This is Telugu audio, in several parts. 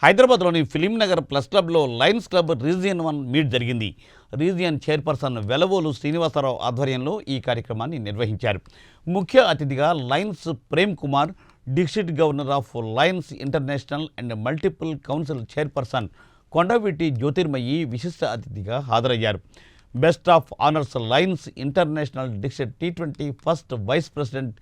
హైదరాబాద్లోని ఫిలిం నగర్ ప్లస్ క్లబ్లో లయన్స్ క్లబ్ రీజియన్ 1 మీట్ జరిగింది. రీజియన్ చైర్పర్సన్ వెలవోలు శ్రీనివాసరావు ఆధ్వర్యంలో ఈ కార్యక్రమాన్ని నిర్వహించారు. ముఖ్య అతిథిగా Lions Prem Kumar, district governor of Lions International and multiple council chairperson Kondaveeti Jyothirmayi విశిష్ట అతిథిగా హాజరయ్యారు. Best of honours Lions International district T20 first vice president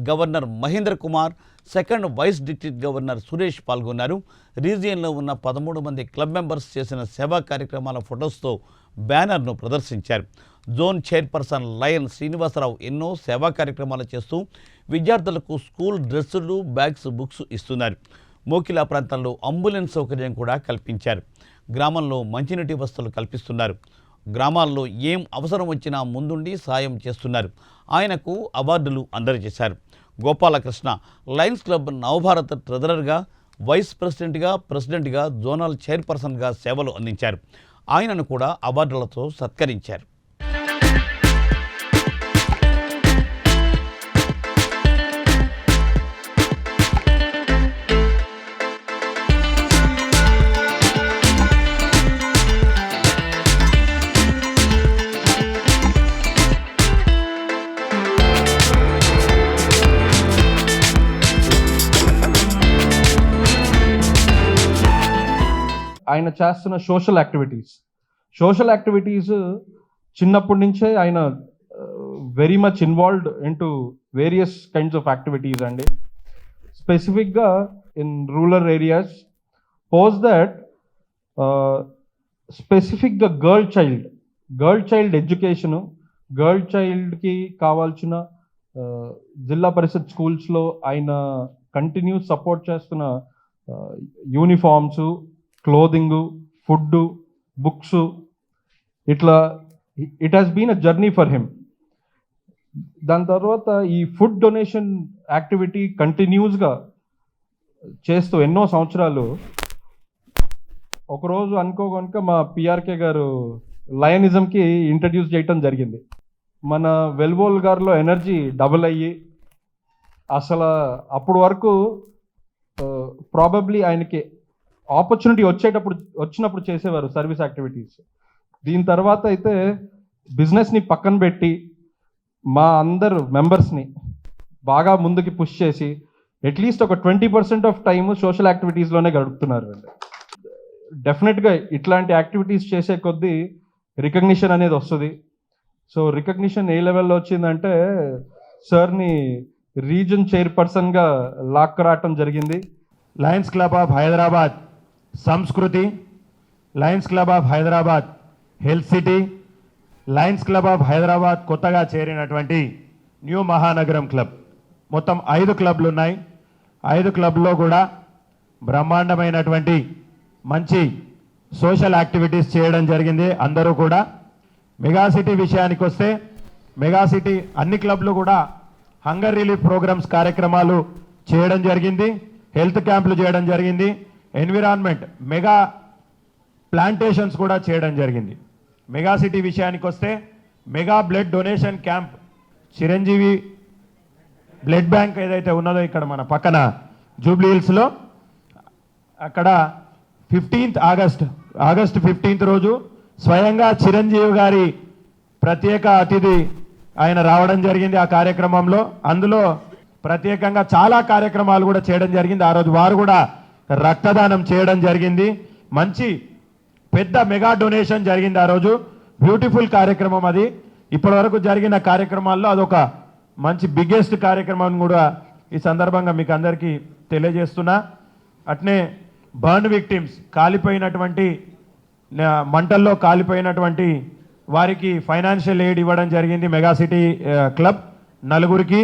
governor Mahendra Kumar, second vice district governor Suresh పాల్గొన్నారు. రీజియన్లో ఉన్న 13 మంది క్లబ్ మెంబర్స్ చేసిన సేవా కార్యక్రమాల ఫొటోస్తో బ్యానర్ను ప్రదర్శించారు. జోన్ చైర్పర్సన్ లయన్ శ్రీనివాసరావు ఎన్నో సేవా కార్యక్రమాలు చేస్తూ విద్యార్థులకు స్కూల్ డ్రెస్సులు, బ్యాగ్స్, బుక్స్ ఇస్తున్నారు. మోకిలా ప్రాంతాల్లో అంబులెన్స్ సౌకర్యం కూడా కల్పించారు. గ్రామంలో మంచినీటి వసతులు కల్పిస్తున్నారు. గ్రామాల్లో ఏం అవసరం వచ్చినా ముందుండి సాయం చేస్తున్నారు. ఆయనకు అవార్డులు అందజేశారు. గోపాలకృష్ణ లయన్స్ క్లబ్ నవభారత్ ట్రెజరర్గా, వైస్ ప్రెసిడెంట్గా, ప్రెసిడెంట్గా, జోనల్ చైర్పర్సన్గా సేవలు అందించారు. ఆయనను కూడా అవార్డులతో సత్కరించారు. ఆయన చేస్తున్న సోషల్ యాక్టివిటీస్ చిన్నప్పటి నుంచే ఆయన very much involved into various kinds of activities అండి. స్పెసిఫిక్గా ఇన్ రూరల్ ఏరియాస్. పోజ్ దట్ స్పెసిఫిక్గా గర్ల్ చైల్డ్ ఎడ్యుకేషను, గర్ల్ చైల్డ్కి కావాల్సిన జిల్లా పరిషత్ స్కూల్స్లో ఆయన కంటిన్యూ సపోర్ట్ చేస్తున్న యూనిఫామ్స్, క్లోదింగ్, ఫుడ్, బుక్స్, ఇట్లా it has been a journey for him. దాని తర్వాత ఈ ఫుడ్ డొనేషన్ యాక్టివిటీ కంటిన్యూస్గా చేస్తూ ఎన్నో సంవత్సరాలు. ఒకరోజు అనుకోగనుక మా పిఆర్కే గారు లయనిజంకి ఇంట్రడ్యూస్ చేయటం జరిగింది. మన వెల్వోల్ గారిలో ఎనర్జీ డబుల్ అయ్యి అసలు అప్పుడు వరకు ప్రాబబ్లీ ఆయనకి ఆపర్చునిటీ వచ్చినప్పుడు చేసేవారు సర్వీస్ యాక్టివిటీస్. దీని తర్వాత అయితే బిజినెస్ని పక్కన పెట్టి మా అందరు మెంబర్స్ని బాగా ముందుకి పుష్ చేసి అట్లీస్ట్ ఒక 20% ఆఫ్ టైము సోషల్ యాక్టివిటీస్లోనే గడుపుతున్నారు. డెఫినెట్గా ఇట్లాంటి యాక్టివిటీస్ చేసే కొద్దీ రికగ్నిషన్ అనేది వస్తుంది. సో రికగ్నిషన్ ఏ లెవెల్లో వచ్చిందంటే సార్ని రీజన్ చైర్పర్సన్గా లాక్కరావటం జరిగింది. లయన్స్ క్లబ్ ఆఫ్ హైదరాబాద్ సంస్కృతి, Lions club of Hyderabad health city, Lions club of Hyderabad కొత్తగా చేరినటువంటి న్యూ మహానగరం క్లబ్, మొత్తం 5 క్లబ్లు ఉన్నాయి. 5 క్లబ్లో కూడా బ్రహ్మాండమైనటువంటి మంచి సోషల్ యాక్టివిటీస్ చేయడం జరిగింది. అందరూ కూడా మెగా సిటీ విషయానికి వస్తే, మెగా సిటీ అన్ని క్లబ్లు కూడా హంగర్ రిలీఫ్ ప్రోగ్రామ్స్ కార్యక్రమాలు చేయడం జరిగింది. హెల్త్ క్యాంపులు చేయడం జరిగింది. ఎన్విరాన్మెంట్ మెగా ప్లాంటేషన్స్ కూడా చేయడం జరిగింది. మెగా సిటీ విషయానికి వస్తే mega blood donation camp, Chiranjeevi blood bank ఏదైతే ఉన్నదో ఇక్కడ మన పక్కన జూబ్లీ హిల్స్లో, అక్కడ ఆగస్ట్ 15th రోజు స్వయంగా చిరంజీవి గారి ప్రత్యేక అతిథి ఆయన రావడం జరిగింది. ఆ కార్యక్రమంలో అందులో ప్రత్యేకంగా చాలా కార్యక్రమాలు కూడా చేయడం జరిగింది. ఆ రోజు వారు కూడా రక్తదానం చేయడం జరిగింది. మంచి పెద్ద మెగా డొనేషన్ జరిగింది ఆ రోజు. బ్యూటిఫుల్ కార్యక్రమం అది. ఇప్పటివరకు జరిగిన కార్యక్రమాల్లో అదొక మంచి బిగ్గెస్ట్ కార్యక్రమం కూడా ఈ సందర్భంగా మీకు అందరికీ తెలియజేస్తున్నా. అట్నే బర్న్ విక్టిమ్స్, కాలిపోయినటువంటి మంటల్లో కాలిపోయినటువంటి వారికి ఫైనాన్షియల్ ఎయిడ్ ఇవ్వడం జరిగింది మెగా సిటీ క్లబ్ 4గురికి.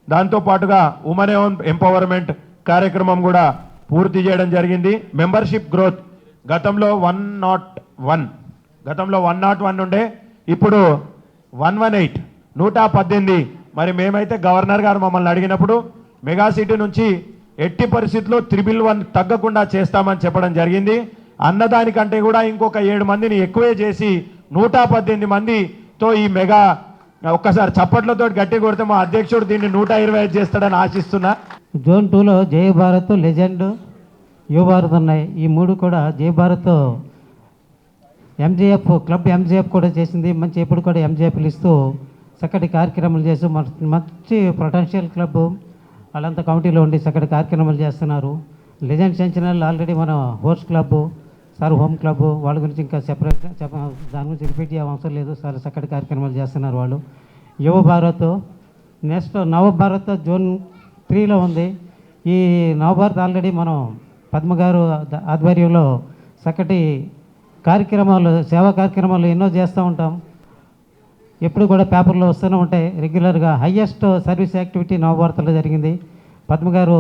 దాంతోపాటుగా ఉమెన్ ఎంపవర్మెంట్ కార్యక్రమం కూడా పూర్తి చేయడం జరిగింది. మెంబర్షిప్ గ్రోత్ గతంలో 101 ఉండే, ఇప్పుడు 118, 118. మరి మేమైతే గవర్నర్ గారు మమ్మల్ని అడిగినప్పుడు మెగా సిటీ నుంచి ఎట్టి పరిస్థితుల్లో 111 తగ్గకుండా చేస్తామని చెప్పడం జరిగింది. అన్నదానికంటే కూడా ఇంకొక 7 మందిని ఎక్కువే చేసి 118 మందితో ఈ మెగా, ఒక్కసారి చప్పట్లతో గట్టి కొడితే మా అధ్యక్షుడు దీన్ని 125 చేస్తాడని ఆశిస్తున్నా. జోన్ 2లో జయ భారత్ లెజెండ్, యువ భారత్ ఉన్నాయి. ఈ మూడు కూడా జై భారత్ ఎంజేఎఫ్ క్లబ్ ఎంజేఎఫ్ కూడా చేసింది. మంచి ఎప్పుడు కూడా ఎంజేఎఫ్లు ఇస్తూ చక్కటి కార్యక్రమాలు చేస్తూ మంచి పొటెన్షియల్ క్లబ్ వాళ్ళంతా కమిటీలో ఉండి చక్కటి కార్యక్రమాలు చేస్తున్నారు. లెజెండ్ సెంచనల్ ఆల్రెడీ మన host club sir home club వాళ్ళ గురించి ఇంకా సెపరేట్గా దాని గురించి రిపీట్ చేయ అవసరం లేదు. చాలా చక్కటి కార్యక్రమాలు చేస్తున్నారు వాళ్ళు. యువ భారత్ నెక్స్ట్ నవభారత్ జూన్ 3లో ఉంది. ఈ నవభారత్ ఆల్రెడీ మనం పద్మ గారు ఆధ్వర్యంలో చక్కటి కార్యక్రమాలు సేవా కార్యక్రమాలు ఎన్నో చేస్తూ ఉంటాం. ఎప్పుడు కూడా పేపర్లో వస్తూనే ఉంటాయి రెగ్యులర్గా. హయ్యెస్ట్ సర్వీస్ యాక్టివిటీ నవభారత్లో జరిగింది. పద్మ గారు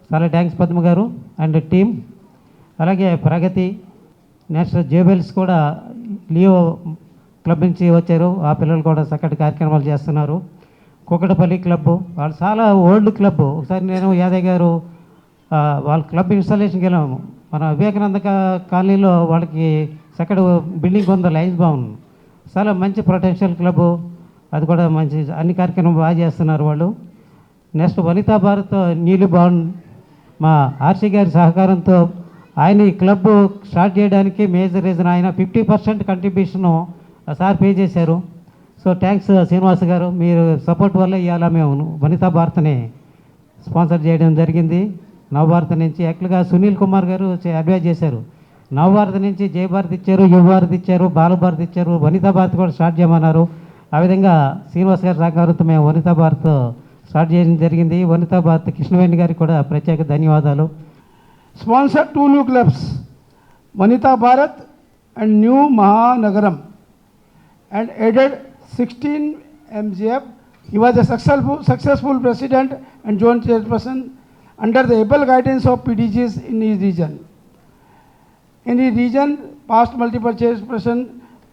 చాలా థ్యాంక్స్ పద్మ గారు అండ్ టీమ్. అలాగే ప్రగతి నెక్స్ట్ జేబెల్స్ కూడా లియో క్లబ్ నుంచి వచ్చారు. ఆ పిల్లలు కూడా చక్కటి కార్యక్రమాలు చేస్తున్నారు. కుకటపల్లి క్లబ్ వాళ్ళు చాలా ఓల్డ్ క్లబ్. ఒకసారి నేను యాదయ్య గారు వాళ్ళ క్లబ్ ఇన్స్టాలేషన్కి వెళ్ళాము. మన వివేకానంద కాలనీలో వాళ్ళకి చక్కటి బిల్డింగ్ ఉంది, లైన్స్ బాగుంది. చాలా మంచి పొటెన్షియల్ క్లబ్. అది కూడా మంచి అన్ని కార్యక్రమం బాగా చేస్తున్నారు వాళ్ళు. నెక్స్ట్ వనితా భారత్ నీలి బాండ్ మా ఆర్సీ గారి సహకారంతో ఆయన ఈ క్లబ్ స్టార్ట్ చేయడానికి మేజర్ రీజన్ ఆయన 50% కంట్రిబ్యూషను సార్ పే చేశారు. సో థ్యాంక్స్ శ్రీనివాస్ గారు, మీరు సపోర్ట్ వల్ల ఇవాళ మేము వనితా భారత్ని స్పాన్సర్ చేయడం జరిగింది. నవభారత్ నుంచి యాక్చువల్గా సునీల్ కుమార్ గారు అడ్వైజ్ చేశారు. నవభారత్ నుంచి జై భారత్ ఇచ్చారు, యువ భారత్ ఇచ్చారు, బాలభారత్ ఇచ్చారు, వనితా భారత్ కూడా స్టార్ట్ చేయమన్నారు. ఆ విధంగా శ్రీనివాస్ గారి సహకారంతో మేము వనితా భారత్ స్టార్ట్ చేయడం జరిగింది. వనితా భారత్ కృష్ణవేణి గారికి కూడా ప్రత్యేక ధన్యవాదాలు. Sponsored 2 new clubs, Vanita Bharat and New Mahanagaram, and added 16 MGF. He was a successful president and joint chairperson under the able guidance of PDGs in his region. In his region, past multiple chairperson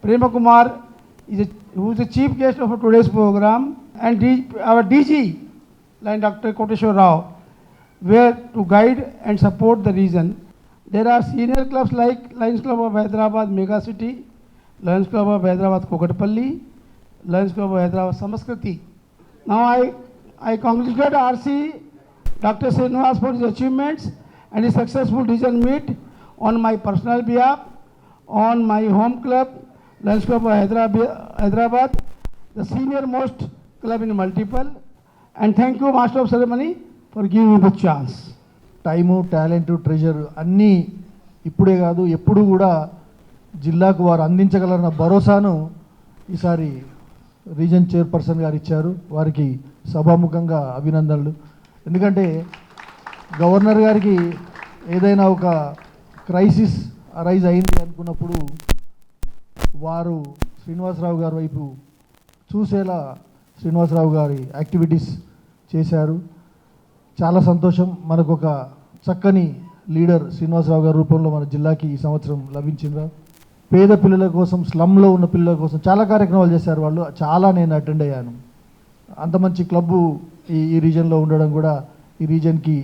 Prema Kumar who is the chief guest of today's program, and our DG, like Dr. Koteshwar Rao, were to guide and support the region. There are senior clubs like Lions Club of Hyderabad Mega City, Lions Club of Hyderabad Kokatpalli, Lions Club of Hyderabad Samaskriti. Now I congratulate RC Dr. Srinivas for his achievements and his successful region meet on my personal behalf, on my home club, Lions Club of Hyderabad, the senior most club in multiple. And thank you, Master of Ceremony, for giving me the chance. Time, talent, treasure అన్నీ ఇప్పుడే కాదు ఎప్పుడు కూడా జిల్లాకు వారు అందించగలరన్న భరోసాను ఈసారి రీజన్ చైర్పర్సన్ గారు ఇచ్చారు. వారికి సభాముఖంగా అభినందనలు. ఎందుకంటే గవర్నర్ గారికి ఏదైనా ఒక క్రైసిస్ అరైజ్ అయింది అనుకున్నప్పుడు వారు శ్రీనివాసరావు గారి వైపు చూసేలా శ్రీనివాసరావు గారి యాక్టివిటీస్ చేశారు. చాలా సంతోషం. మనకు ఒక చక్కని లీడర్ శ్రీనివాసరావు గారి రూపంలో మన జిల్లాకి ఈ సంవత్సరం లభించిందా. పేద పిల్లల కోసం, స్లమ్లో ఉన్న పిల్లల కోసం చాలా కార్యక్రమాలు చేశారు వాళ్ళు. చాలా నేను అటెండ్ అయ్యాను. అంత మంచి క్లబ్బు ఈ రీజన్లో ఉండడం కూడా ఈ రీజన్కి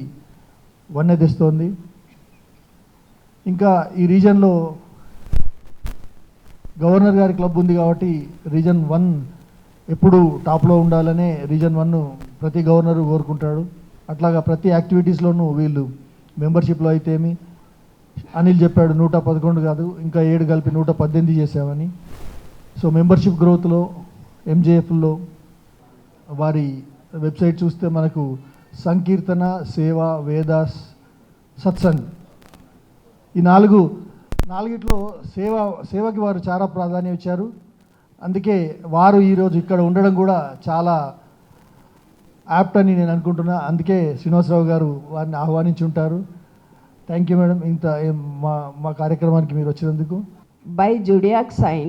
వన్నె తెస్తోంది. ఇంకా ఈ రీజన్లో గవర్నర్ గారి క్లబ్ ఉంది కాబట్టి రీజన్ 1 ఎప్పుడు టాప్లో ఉండాలనే రీజన్ 1 ప్రతి గవర్నరు కోరుకుంటాడు. అట్లాగా ప్రతి యాక్టివిటీస్లోనూ వీళ్ళు మెంబర్షిప్లో అయితేమి అనిల్ చెప్పాడు 111 కాదు ఇంకా 7 కలిపి 118 చేసామని. సో మెంబర్షిప్ గ్రోత్లో ఎంజేఎఫ్లో వారి వెబ్సైట్ చూస్తే మనకు సంకీర్తన, సేవ, వేదాస్, సత్సంగ్ ఈ నాలుగిట్లో సేవకి వారు చాలా ప్రాధాన్యం ఇచ్చారు. అందుకే వారు ఈరోజు ఇక్కడ ఉండడం కూడా చాలా యాప్ట్ అని నేను అనుకుంటున్నా. అందుకే శ్రీనివాసరావు గారు వారిని ఆహ్వానించి ఉంటారు. థ్యాంక్ యూ మేడం, ఇంత మా కార్యక్రమానికి మీరు వచ్చినందుకు. By zodiac sign,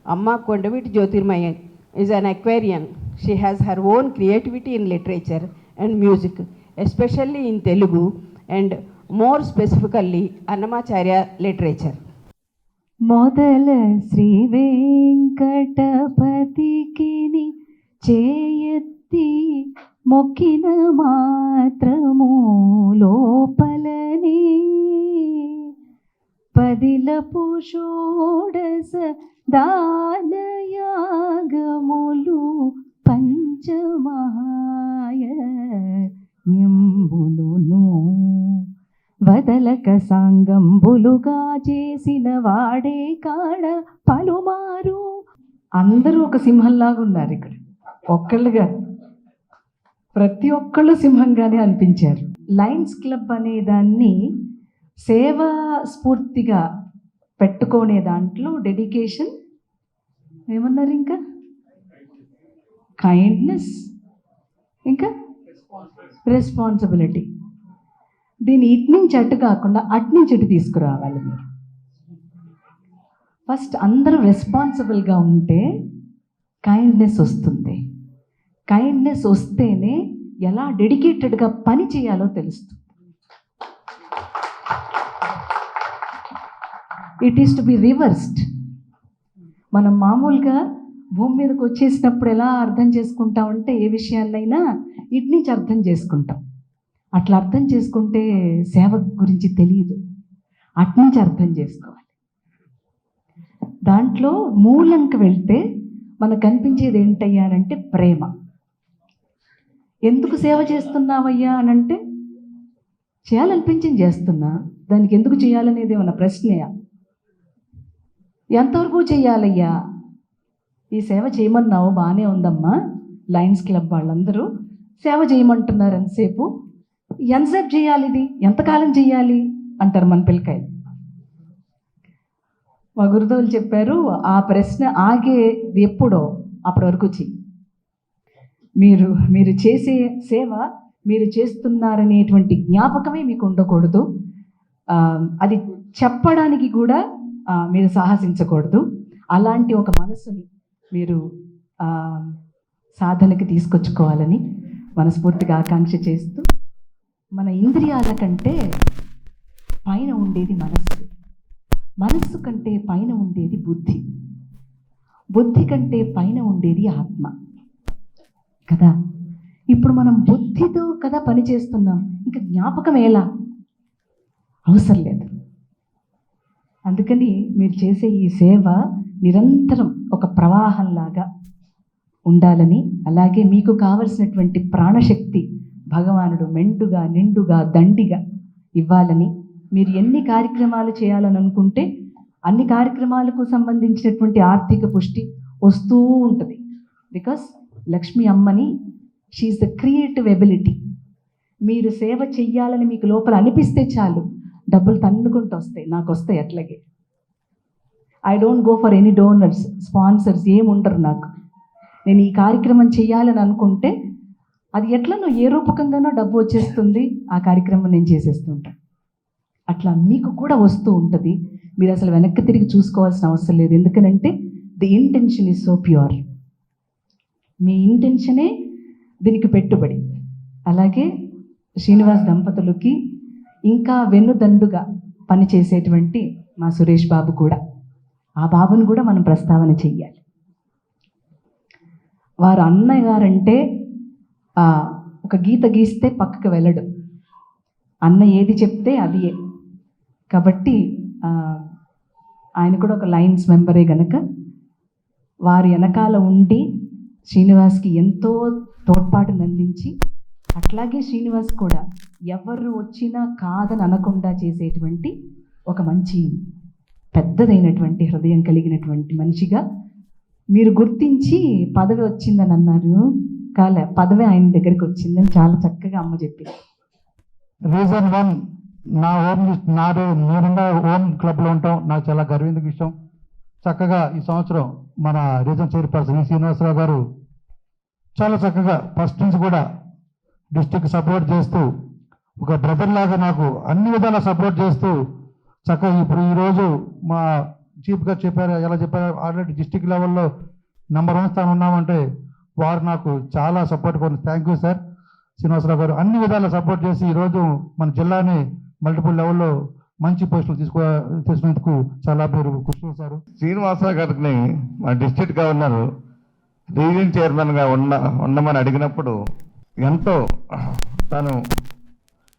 Amma Kondaviti Jyotirmaya is an Aquarian. She has her own creativity in literature and music, especially in Telugu and more specifically Annamacharya literature. మొదల శ్రీ వెంకటపతికిని చేయెత్తి మొక్కిన మాత్రము లోపలనే పదిలపు షోడశ దానయాగములు పంచమహాయజ్ఞంబులును వదలక సాంగంబులుగా చేసిన వాడే కాడ పలుమారు. అందరూ ఒక సింహంలాగా ఉన్నారు ఇక్కడ, ఒక్కళ్ళుగా ప్రతి ఒక్కళ్ళు సింహంగానే అనిపించారు. లయన్స్ క్లబ్ అనే దాన్ని సేవా స్ఫూర్తిగా పెట్టుకునే దాంట్లో డెడికేషన్ ఏమన్నారు, ఇంకా కైండ్నెస్, ఇంకా రెస్పాన్సిబిలిటీ. దీన్ని ఇటు నుంచి అటు కాకుండా అటు నుంచి ఇటు తీసుకురావాలి మీరు. ఫస్ట్ అందరూ రెస్పాన్సిబుల్గా ఉంటే కైండ్నెస్ వస్తుంది. కైండ్నెస్ వస్తేనే ఎలా డెడికేటెడ్గా పని చేయాలో తెలుస్తుంది. It is to be reversed. మనం మామూలుగా భూమి మీదకి వచ్చేసినప్పుడు ఎలా అర్థం చేసుకుంటామంటే ఏ విషయాన్నైనా ఇటు నుంచి అర్థం చేసుకుంటాం. అట్లా అర్థం చేసుకుంటే సేవ గురించి తెలియదు, అటు నుంచి అర్థం చేసుకోవాలి. దాంట్లో మూలంకి వెళ్తే మనకు కనిపించేది ఏంటయ్యా అనంటే ప్రేమ. ఎందుకు సేవ చేస్తున్నావయ్యా అనంటే చేయాలనిపించింది చేస్తున్నా, దానికి ఎందుకు చేయాలనేది ఏమన్నా ప్రశ్నయా? ఎంతవరకు చేయాలయ్యా? ఈ సేవ చేయమన్నావు, బాగానే ఉందమ్మా, లయన్స్ క్లబ్ వాళ్ళందరూ సేవ చేయమంటున్నారు, ఎంతసేపు చేయాలి, ఇది ఎంతకాలం చేయాలి అంటారు మన పిల్లకాయలు. మా గురుదేవులు చెప్పారు, ఆ ప్రశ్న ఆగేది ఎప్పుడో అప్పటి వరకు చెయ్యి. మీరు చేసే సేవ మీరు చేస్తున్నారనేటువంటి జ్ఞాపకమే మీకు ఉండకూడదు. అది చెప్పడానికి కూడా మీరు సాహసించకూడదు. అలాంటి ఒక మనసుని మీరు సాధనకి తీసుకొచ్చుకోవాలని మనస్ఫూర్తిగా ఆకాంక్ష చేస్తూ, మన ఇంద్రియాల కంటే పైన ఉండేది మనస్సు, మనస్సు కంటే పైన ఉండేది బుద్ధి, బుద్ధి కంటే పైన ఉండేది ఆత్మ కదా. ఇప్పుడు మనం బుద్ధితో కదా పని చేస్తున్నాం, ఇంకా జ్ఞాపకం ఎలా? అవసరం లేదు. అందుకని మీరు చేసే ఈ సేవ నిరంతరం ఒక ప్రవాహంలాగా ఉండాలని, అలాగే మీకు కావలసినటువంటి ప్రాణశక్తి భగవానుడు మెండుగా నిండుగా దండిగా ఇవ్వాలని, మీరు ఎన్ని కార్యక్రమాలు చేయాలని అనుకుంటే అన్ని కార్యక్రమాలకు సంబంధించినటువంటి ఆర్థిక పుష్టి వస్తూ ఉంటుంది. బికాస్ లక్ష్మీ అమ్మని, షీఈస్ ద క్రియేటివ్ ఎబిలిటీ. మీరు సేవ చెయ్యాలని మీకు లోపల అనిపిస్తే చాలు, డబ్బులు తన్నుకుంటూ వస్తాయి. నాకు వస్తాయి అట్లాగే. I don't go for any donors, sponsors ఏముండరు నాకు. నేను ఈ కార్యక్రమం చెయ్యాలని అనుకుంటే అది ఎట్లనో ఏ రూపకంగానో డబ్బు వచ్చేస్తుంది, ఆ కార్యక్రమం నేను చేసేస్తుంటాను. అట్లా మీకు కూడా వస్తూ ఉంటుంది. మీరు అసలు వెనక్కి తిరిగి చూసుకోవాల్సిన అవసరం లేదు. ఎందుకనంటే the intention is so pure. మీ ఇంటెన్షనే దీనికి పెట్టుబడి. అలాగే శ్రీనివాస్ దంపతులకి ఇంకా వెన్నుదండుగా పనిచేసేటువంటి మా సురేష్ బాబు కూడా, ఆ బాబుని కూడా మనం ప్రస్తావన చెయ్యాలి. వారు అన్నయ్య గారంటే ఒక గీత గీస్తే పక్కకు వెళ్ళడు, అన్న ఏది చెప్తే అది. కాబట్టి ఆయన కూడా ఒక లయన్స్ మెంబరే గనక వారి వెనకాల ఉండి శ్రీనివాస్కి ఎంతో తోడ్పాటును అందించి, అట్లాగే శ్రీనివాస్ కూడా ఎవరు వచ్చినా కాదని అనకుండా చేసేటువంటి ఒక మంచి పెద్దదైనటువంటి హృదయం కలిగినటువంటి మనిషిగా మీరు గుర్తించి పదవి వచ్చిందని అన్నారు. కాలే, పదవి ఆయన దగ్గరికి వచ్చిందని చాలా చక్కగా అమ్మ చెప్పింది. రీజన్ 1, నేనుగా ఓన్ క్లబ్లో ఉంటాం, నాకు చాలా గర్వించిన విషయం. చక్కగా ఈ సంవత్సరం మన రీజన్ చైర్పర్సన్ శ్రీనివాసరావు గారు చాలా చక్కగా ఫస్ట్ నుంచి కూడా డిస్ట్రిక్ట్ సపోర్ట్ చేస్తూ, ఒక బ్రదర్ లాగా నాకు అన్ని విధాలా సపోర్ట్ చేస్తూ చక్కగా ఇప్పుడు ఈరోజు మా చీఫ్గా చెప్పారు, ఎలా చెప్పారు, ఆల్రెడీ డిస్ట్రిక్ట్ లెవెల్లో నెంబర్ 1 స్థానం ఉన్నామంటే వారు నాకు చాలా సపోర్ట్ కొను. థ్యాంక్ యూ సార్ శ్రీనివాసరావు గారు. అన్ని విధాలా సపోర్ట్ చేసి ఈరోజు మన జిల్లాని మల్టిపుల్ లెవెల్లో మంచి పొజిషన్లు తీసుకునేందుకు చాలా పేరు కృషి చేశారు. శ్రీనివాసరావు గారిని మా డిస్ట్రిక్ట్ గవర్నర్ రీజన్ చైర్మన్గా ఉండమని అడిగినప్పుడు ఎంతో తను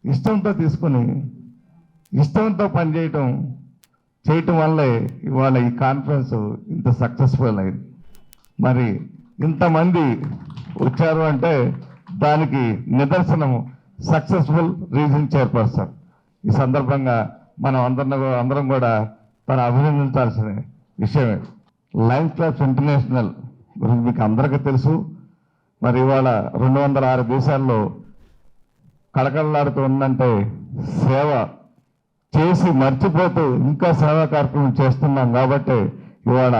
ఇష్టంతో తీసుకుని ఇష్టంతో చేయటం వల్లే ఇవాళ ఈ కాన్ఫరెన్స్ ఇంత సక్సెస్ఫుల్ అయింది. మరి ఇంతమంది వచ్చారు అంటే దానికి నిదర్శనము సక్సెస్ఫుల్ రీజన్ చైర్పర్సన్. ఈ సందర్భంగా మనం అందరం కూడా తను అభినందించాల్సిన విషయమే. లయన్స్ క్లబ్స్ ఇంటర్నేషనల్ గురించి మీకు అందరికీ తెలుసు. మరి ఇవాళ 206 దేశాల్లో కళకళలాడుతూ ఉందంటే సేవ చేసి మర్చిపోతూ ఇంకా సేవా కార్యక్రమం చేస్తున్నాం కాబట్టి ఇవాళ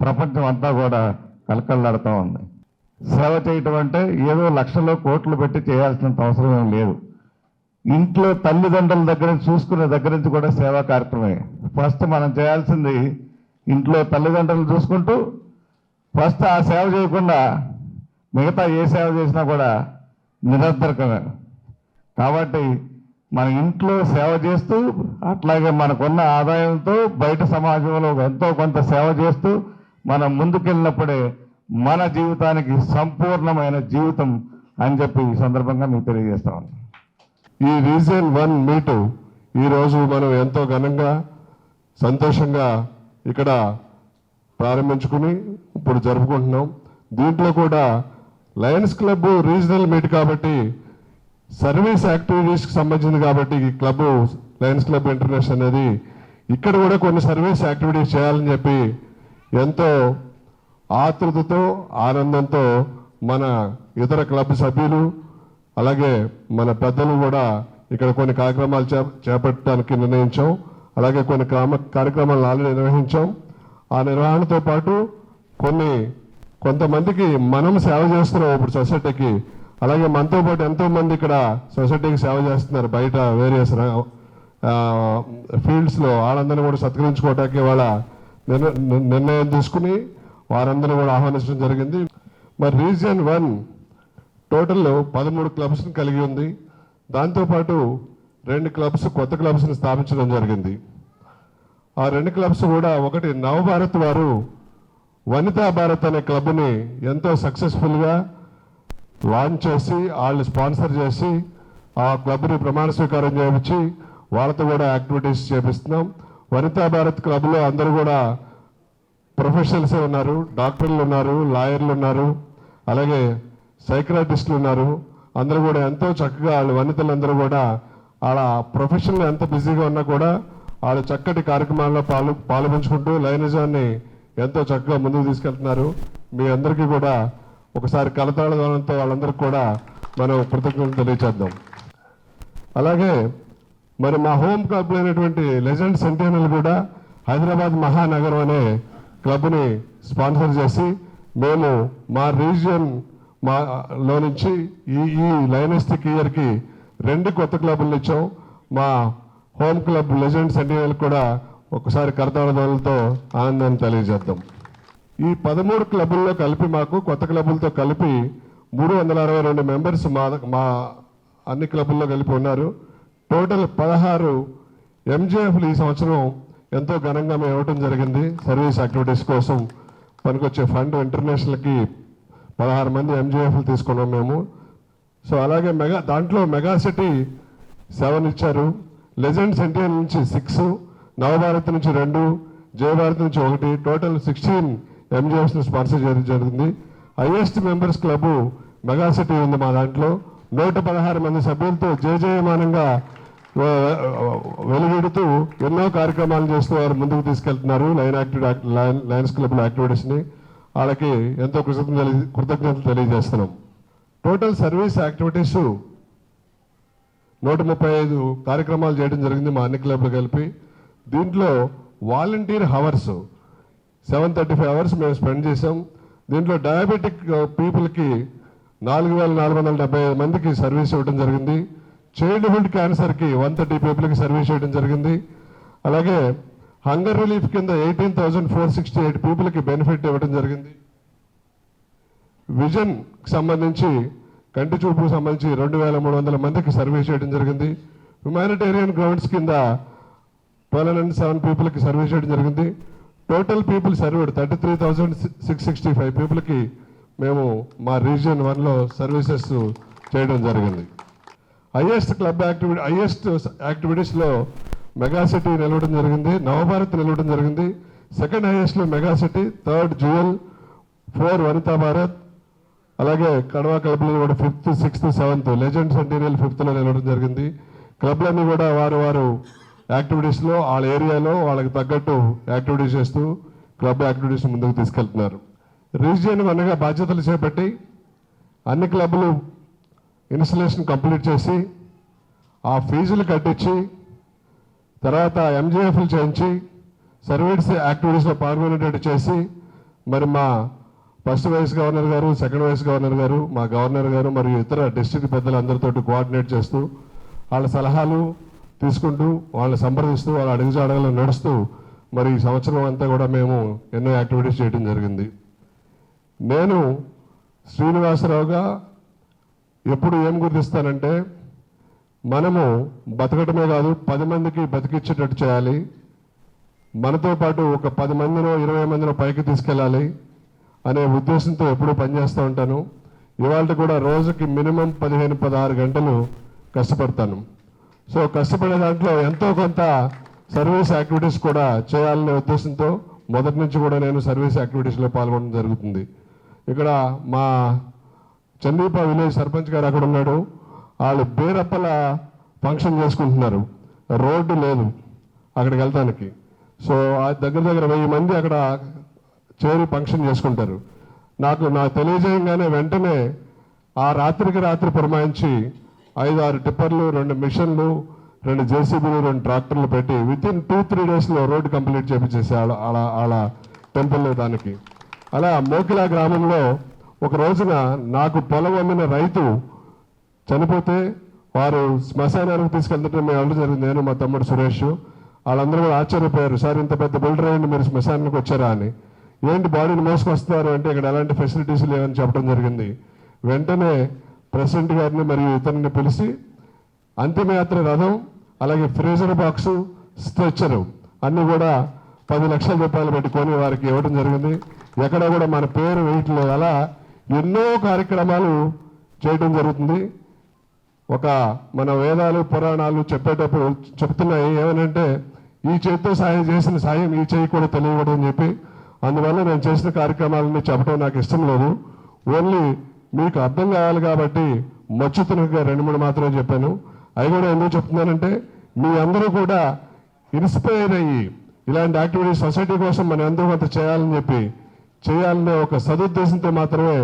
ప్రపంచం అంతా కూడా కళకళలాడుతూ ఉంది. సేవ చేయటం అంటే ఏదో లక్షల్లో కోట్లు పెట్టి చేయాల్సినంత అవసరం ఏం లేదు. ఇంట్లో తల్లిదండ్రుల దగ్గర నుంచి చూసుకునే దగ్గర నుంచి కూడా సేవా కార్యక్రమే. ఫస్ట్ మనం చేయాల్సింది ఇంట్లో తల్లిదండ్రులు చూసుకుంటూ ఫస్ట్ ఆ సేవ చేయకుండా మిగతా ఏ సేవ చేసినా కూడా నిరర్థకమే. కాబట్టి మన ఇంట్లో సేవ చేస్తూ అట్లాగే మనకున్న ఆదాయంతో బయట సమాజంలో ఎంతో కొంత సేవ చేస్తూ మనం ముందుకెళ్ళినప్పుడే మన జీవితానికి సంపూర్ణమైన జీవితం అని చెప్పి ఈ సందర్భంగా మీకు తెలియజేస్తా ఉన్నాను. ఈ రీజియన్ 1 మీటు ఈరోజు మనం ఎంతో ఘనంగా సంతోషంగా ఇక్కడ ప్రారంభించుకుని ఇప్పుడు జరుపుకుంటున్నాం. దీంట్లో కూడా లయన్స్ క్లబ్ రీజనల్ మీట్ కాబట్టి సర్వీస్ యాక్టివిటీస్కి సంబంధించింది కాబట్టి ఈ క్లబ్ లయన్స్ క్లబ్ ఇంటర్నేషనల్ అనేది ఇక్కడ కూడా కొన్ని సర్వీస్ యాక్టివిటీస్ చేయాలని చెప్పి ఎంతో ఆతృతతో ఆనందంతో మన ఇతర క్లబ్ సభ్యులు అలాగే మన పెద్దలు కూడా ఇక్కడ కొన్ని కార్యక్రమాలు చేపట్టడానికి నిర్ణయించాం. అలాగే కొన్ని కార్యక్రమాలను ఆల్రెడీ నిర్వహించాం. ఆ నిర్వహణతో పాటు కొంతమందికి మనం సేవ చేస్తున్నాం ఇప్పుడు సొసైటీకి. అలాగే మనతో పాటు ఎంతోమంది ఇక్కడ సొసైటీకి సేవ చేస్తున్నారు బయట వేరియస్ ఫీల్డ్స్లో. వాళ్ళందరినీ కూడా సత్కరించుకోవటానికి వాళ్ళ నిర్ణయం తీసుకుని వారందరినీ కూడా ఆహ్వానించడం జరిగింది. మరి రీజియన్ 1 టోటల్ 13 క్లబ్స్ని కలిగి ఉంది. దాంతోపాటు 2 క్లబ్స్ కొత్త క్లబ్స్ని స్థాపించడం జరిగింది. ఆ 2 క్లబ్స్ కూడా ఒకటి నవభారత్ వారు వనితా భారత్ అనే క్లబ్ని ఎంతో సక్సెస్ఫుల్గా లాంచ్ చేసి వాళ్ళు స్పాన్సర్ చేసి ఆ క్లబ్ని ప్రమాణ స్వీకారం చేయించి వాళ్ళతో కూడా యాక్టివిటీస్ చేపిస్తున్నాం. వనితా భారత్ క్లబ్లో అందరూ కూడా ప్రొఫెషనల్సే ఉన్నారు. డాక్టర్లు ఉన్నారు, లాయర్లు ఉన్నారు, అలాగే సైక్రాటిస్టులు ఉన్నారు. అందరూ కూడా ఎంతో చక్కగా వాళ్ళు వనితలందరూ కూడా వాళ్ళ ప్రొఫెషన్లో ఎంత బిజీగా ఉన్నా కూడా వాళ్ళు చక్కటి కార్యక్రమాల్లో పాల్పంచుకుంటూ లైనిజాన్ని ఎంతో చక్కగా ముందుకు తీసుకెళ్తున్నారు. మీ అందరికీ కూడా ఒకసారి కలతాళతో వాళ్ళందరికీ కూడా మనం కృతజ్ఞతలు తెలియచేద్దాం. అలాగే మరి మా హోమ్ క్లబ్ అయినటువంటి లెజెండ్ సెంటీనల్ కూడా హైదరాబాద్ మహానగరం అనే క్లబ్ని స్పాన్సర్ చేసి మేము మా రీజియన్ లో నుంచి ఈ లయనిస్టిక్ ఇయర్కి 2 కొత్త క్లబ్లు ఇచ్చాం. మా హోమ్ క్లబ్ లెజెండ్ సెంటీనల్ కూడా ఒకసారి కరతాళతో ఆనందాన్ని తెలియజేద్దాం. ఈ 13 క్లబ్బుల్లో కలిపి మాకు కొత్త క్లబ్బులతో కలిపి 362 మెంబర్స్ మా అన్ని క్లబ్బుల్లో కలిపి ఉన్నారు. టోటల్ 16 ఎంజేఎఫ్లు ఈ సంవత్సరం ఎంతో ఘనంగా మేము ఇవ్వటం జరిగింది. సర్వీస్ యాక్టివిటీస్ కోసం పనికొచ్చే ఫండ్ ఇంటర్నేషనల్కి 16 మంది ఎంజేఎఫ్లు తీసుకున్నాం మేము. సో అలాగే దాంట్లో మెగా సిటీ 7 ఇచ్చారు. లెజెండ్ సెంటీనల్ నుంచి 6, నవభారత్ నుంచి 2, జయభారత్ నుంచి 1, టోటల్ 16 ఎంజేఎఫ్స్ని స్పాన్సర్ చేయడం జరిగింది. Highest members club mega city ఉంది మా దాంట్లో. 116 మంది సభ్యులతో జయజయమానంగా వెలువెడుతూ ఎన్నో కార్యక్రమాలు చేస్తూ వారు ముందుకు తీసుకెళ్తున్నారు లయన్స్ క్లబ్ యాక్టివిటీస్ని. వాళ్ళకి ఎంతో కృతజ్ఞతలు తెలియజేస్తున్నాం. టోటల్ సర్వీస్ యాక్టివిటీస్ 135 కార్యక్రమాలు చేయడం జరిగింది మా అన్ని క్లబ్లు కలిపి. దీంట్లో వాలంటీర్ అవర్స్ 735 అవర్స్ మేము స్పెండ్ చేసాం. దీంట్లో డయాబెటిక్ పీపుల్కి 4475 మందికి సర్వీస్ ఇవ్వడం జరిగింది. చైల్డ్హుడ్ క్యాన్సర్కి 130 పీపుల్కి సర్వీస్ చేయడం జరిగింది. అలాగే హంగర్ రిలీఫ్ కింద 18,468 పీపుల్కి బెనిఫిట్ ఇవ్వడం జరిగింది. విజన్కి సంబంధించి కంటి చూపుకు సంబంధించి 2,300 మందికి సర్వీస్ చేయడం జరిగింది. హ్యుమానిటేరియన్ గ్రౌండ్స్ కింద 1207 పీపుల్కి సర్వీస్ చేయడం జరిగింది. టోటల్ పీపుల్ సర్వ్డ్ 33,665 పీపుల్కి మేము మా రీజియన్ 1లో సర్వీసెస్ చేయడం జరిగింది. హైయెస్ట్ యాక్టివిటీస్లో మెగా సిటీ నిలవడం జరిగింది, నవభారత్ నిలవడం జరిగింది. సెకండ్ హైయెస్ట్లో mega city, 3rd jewel, 4 Vanitha Bharat, అలాగే కడవా క్లబ్లో కూడా 5th, 6th, 7th, legend centennial 5th నిలవడం జరిగింది. క్లబ్లన్నీ కూడా వారు యాక్టివిటీస్లో వాళ్ళ ఏరియాలో వాళ్ళకి తగ్గట్టు యాక్టివిటీస్ చేస్తూ క్లబ్ యాక్టివిటీస్ ముందుకు తీసుకెళ్తున్నారు. రీజియన్ వన్గా బాధ్యతలు చేపట్టి అన్ని క్లబ్లు ఇన్స్టలేషన్ కంప్లీట్ చేసి ఆ ఫీజులు కట్టించి తర్వాత ఎంజీఎఫ్లు చేయించి సర్వీస్ యాక్టివిటీస్లో పాల్గొనేటట్టు చేసి మరి మా ఫస్ట్ వైస్ గవర్నర్ గారు, సెకండ్ వైస్ గవర్నర్ గారు, మా గవర్నర్ గారు మరియు ఇతర డిస్ట్రిక్ట్ పెద్దలందరితో కోఆర్డినేట్ చేస్తూ వాళ్ళ సలహాలు తీసుకుంటూ వాళ్ళని సంప్రదిస్తూ వాళ్ళ అడుగుజాడగలు నడుస్తూ మరి ఈ సంవత్సరం అంతా కూడా మేము ఎన్నో యాక్టివిటీస్ చేయడం జరిగింది. నేను శ్రీనివాసరావుగా ఎప్పుడు ఏం గుర్తిస్తానంటే మనము బతకటమే కాదు 10 మందికి బతికిచ్చేటట్టు చేయాలి. మనతో పాటు ఒక 10 మందినో 20 మందినో పైకి తీసుకెళ్ళాలి అనే ఉద్దేశంతో ఎప్పుడూ పనిచేస్తూ ఉంటాను. ఇవాళ కూడా రోజుకి మినిమం 15-16 గంటలు కష్టపడతాను. సో కష్టపడే దాంట్లో ఎంతో కొంత సర్వీస్ యాక్టివిటీస్ కూడా చేయాలనే ఉద్దేశంతో మొదటి నుంచి కూడా నేను సర్వీస్ యాక్టివిటీస్లో పాల్గొనడం జరుగుతుంది. ఇక్కడ మా చందీప విలేజ్ సర్పంచ్ గారు అక్కడ ఉన్నాడు. వాళ్ళు బేరప్పల ఫంక్షన్ చేసుకుంటున్నారు, రోడ్డు లేదు అక్కడికి వెళ్తానికి. సో దగ్గర 1000 మంది అక్కడ చేరి ఫంక్షన్ చేసుకుంటారు. నాకు తెలియజేయంగానే వెంటనే ఆ రాత్రికి రాత్రి పురమాయించి 5-6 టిప్పర్లు, 2 మిషన్లు, 2 జేసీబీలు, 2 ట్రాక్టర్లు పెట్టి వితిన్ 2-3 డేస్లో రోడ్డు కంప్లీట్ చేపించేసి వాళ్ళ టెంపుల్లో దానికి. అలా మోకిలా గ్రామంలో ఒక రోజున నాకు పొలం అమ్మిన రైతు చనిపోతే వారు శ్మశానానికి తీసుకెళ్తుంటే మేము వెళ్ళడం జరిగింది. నేను మా తమ్ముడు సురేష్ వాళ్ళందరూ కూడా ఆశ్చర్యపోయారు. సార్ ఇంత పెద్ద బిల్డర్ అయ్యండి మీరు శ్మశానానికి వచ్చారా అని. ఏంటి బాడీని మోసుకొస్తున్నారు అంటే ఇక్కడ ఎలాంటి ఫెసిలిటీస్ లేవని చెప్పడం జరిగింది. వెంటనే ప్రెసిడెంట్ గారిని మరియు ఇతరుని పిలిచి అంతిమయాత్ర రథం, అలాగే ఫ్రీజర్ బాక్సు, స్ట్రెచ్చరు అన్నీ కూడా 10 లక్షల రూపాయలు పెట్టుకొని వారికి ఇవ్వడం జరిగింది. ఎక్కడ కూడా మన పేరు వేయట్లేదు. అలా ఎన్నో కార్యక్రమాలు చేయడం జరుగుతుంది. ఒక మన వేదాలు పురాణాలు చెప్పేటప్పుడు చెప్తున్నాయి ఏమనంటే ఈ చేతితో సాయం చేసిన సాయం ఈ చేయి కూడా తెలియకూడదు అని చెప్పి. అందువల్ల నేను చేసిన కార్యక్రమాలని చెప్పడం నాకు ఇష్టం లేదు. ఓన్లీ మీకు అర్థం కావాలి కాబట్టి మచ్చుతున్నగా 2-3 మాత్రమే చెప్పాను. అవి కూడా ఎందుకు చెప్తున్నానంటే మీ అందరూ కూడా ఇన్స్పైర్ అయ్యి ఇలాంటి యాక్టివిటీస్ సొసైటీ కోసం మనం ఎంతో కొంత చేయాలనే ఒక సదుద్దేశంతో మాత్రమే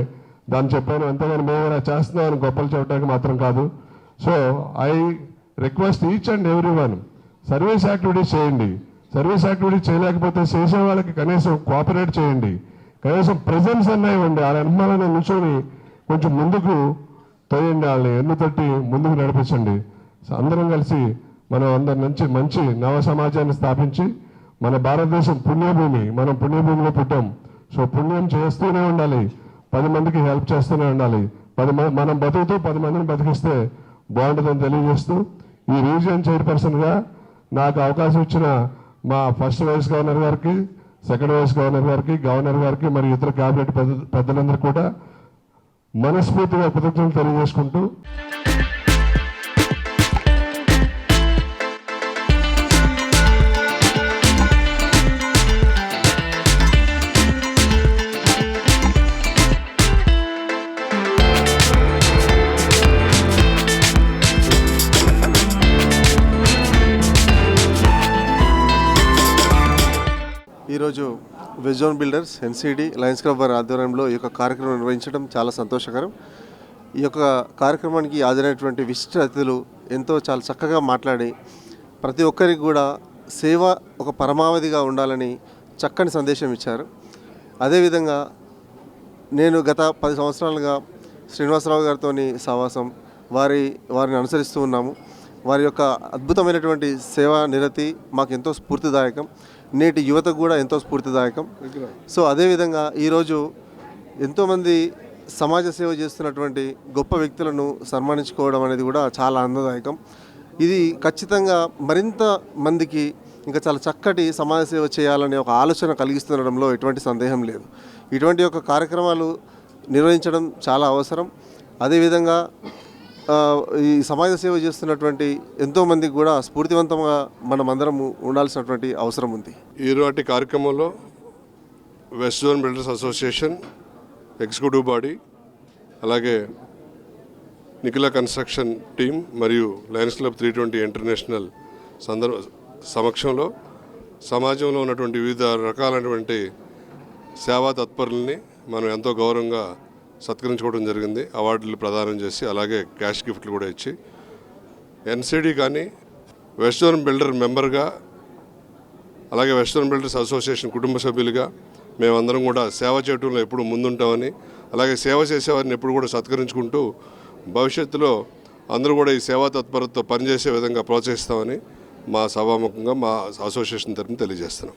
దాన్ని చెప్పాను. అంతేగాని మేము ఇలా చేస్తున్నామని గొప్పలు చెప్పడానికి మాత్రం కాదు. So I request each and every one service activities చేయండి. సర్వీస్ యాక్టివిటీస్ చేయలేకపోతే చేసే వాళ్ళకి కనీసం కోఆపరేట్ చేయండి. కనీసం ప్రెజెన్స్ అన్నా ఇవ్వండి. వాళ్ళ అనుమానాన్ని నిల్చొని కొంచెం ముందుకు తోయండి, వాళ్ళని ఎన్ను తట్టి ముందుకు నడిపించండి. అందరం కలిసి మనం అందరి నుంచి మంచి నవ సమాజాన్ని స్థాపించి మన భారతదేశం పుణ్యభూమి, మనం పుణ్యభూమిలో పుట్టాం. సో పుణ్యం చేస్తూనే ఉండాలి, 10 మందికి హెల్ప్ చేస్తూనే ఉండాలి. మనం బతుకుతూ 10 మందిని బతికిస్తే బాగుంటుందని తెలియజేస్తూ ఈ రీజియన్ చైర్పర్సన్గా నాకు అవకాశం ఇచ్చిన మా ఫస్ట్ వైస్ గవర్నర్ గారికి, సెకండ్ వైస్ గవర్నర్ గారికి, గవర్నర్ గారికి మరియు ఇతర క్యాబినెట్ పెద్దలందరూ కూడా మనస్ఫూర్తిగా కృతజ్ఞతలు తెలియజేసుకుంటూ ఈరోజు west zone builders NCD Lions club వారి ఆధ్వర్యంలో ఈ యొక్క కార్యక్రమం నిర్వహించడం చాలా సంతోషకరం. ఈ యొక్క కార్యక్రమానికి హాజరైనటువంటి విశిష్ట అతిథులు చాలా చక్కగా మాట్లాడి ప్రతి ఒక్కరికి కూడా సేవ ఒక పరమావధిగా ఉండాలని చక్కని సందేశం ఇచ్చారు. అదేవిధంగా నేను గత 10 సంవత్సరాలుగా శ్రీనివాసరావు గారితో సహవాసం వారిని అనుసరిస్తూ ఉన్నాము. వారి యొక్క అద్భుతమైనటువంటి సేవా నిరతి మాకు ఎంతో స్ఫూర్తిదాయకం, నేటి యువతకు కూడా ఎంతో స్ఫూర్తిదాయకం. సో అదేవిధంగా ఈరోజు ఎంతోమంది సమాజ సేవ చేస్తున్నటువంటి గొప్ప వ్యక్తులను సన్మానించుకోవడం అనేది కూడా చాలా ఆనందదాయకం. ఇది ఖచ్చితంగా మరింత మందికి ఇంకా చాలా చక్కటి సమాజ సేవ చేయాలనే ఒక ఆలోచన కలిగిస్తుండడంలో ఎటువంటి సందేహం లేదు. ఇటువంటి యొక్క కార్యక్రమాలు నిర్వహించడం చాలా అవసరం. అదేవిధంగా ఈ సమాజ సేవ చేస్తున్నటువంటి ఎంతోమందికి కూడా స్ఫూర్తివంతంగా మనం అందరం ఉండాల్సినటువంటి అవసరం ఉంది. ఈరోటి కార్యక్రమంలో west zone builders association executive body, అలాగే నిఖిల కన్స్ట్రక్షన్ టీం మరియు లయన్స్ క్లబ్ 320 ఇంటర్నేషనల్ సమక్షంలో సమాజంలో ఉన్నటువంటి వివిధ రకాలైనటువంటి సేవా తత్పరుల్ని మనం ఎంతో గౌరవంగా సత్కరించుకోవడం జరిగింది. అవార్డులు ప్రదానం చేసి అలాగే క్యాష్ గిఫ్ట్లు కూడా ఇచ్చి ఎన్సిడి కానీ వెస్ట్ జోన్ బిల్డర్ మెంబర్గా అలాగే వెస్ట్ జోన్ బిల్డర్స్ అసోసియేషన్ కుటుంబ సభ్యులుగా మేమందరం కూడా సేవ చేయడంలో ఎప్పుడు ముందుంటామని, అలాగే సేవ చేసేవారిని ఎప్పుడు కూడా సత్కరించుకుంటూ భవిష్యత్తులో అందరూ కూడా ఈ సేవా తత్పరతతో పనిచేసే విధంగా ప్రోత్సహిస్తామని మా సభాముఖంగా మా అసోసియేషన్ తరఫున తెలియజేస్తున్నాం.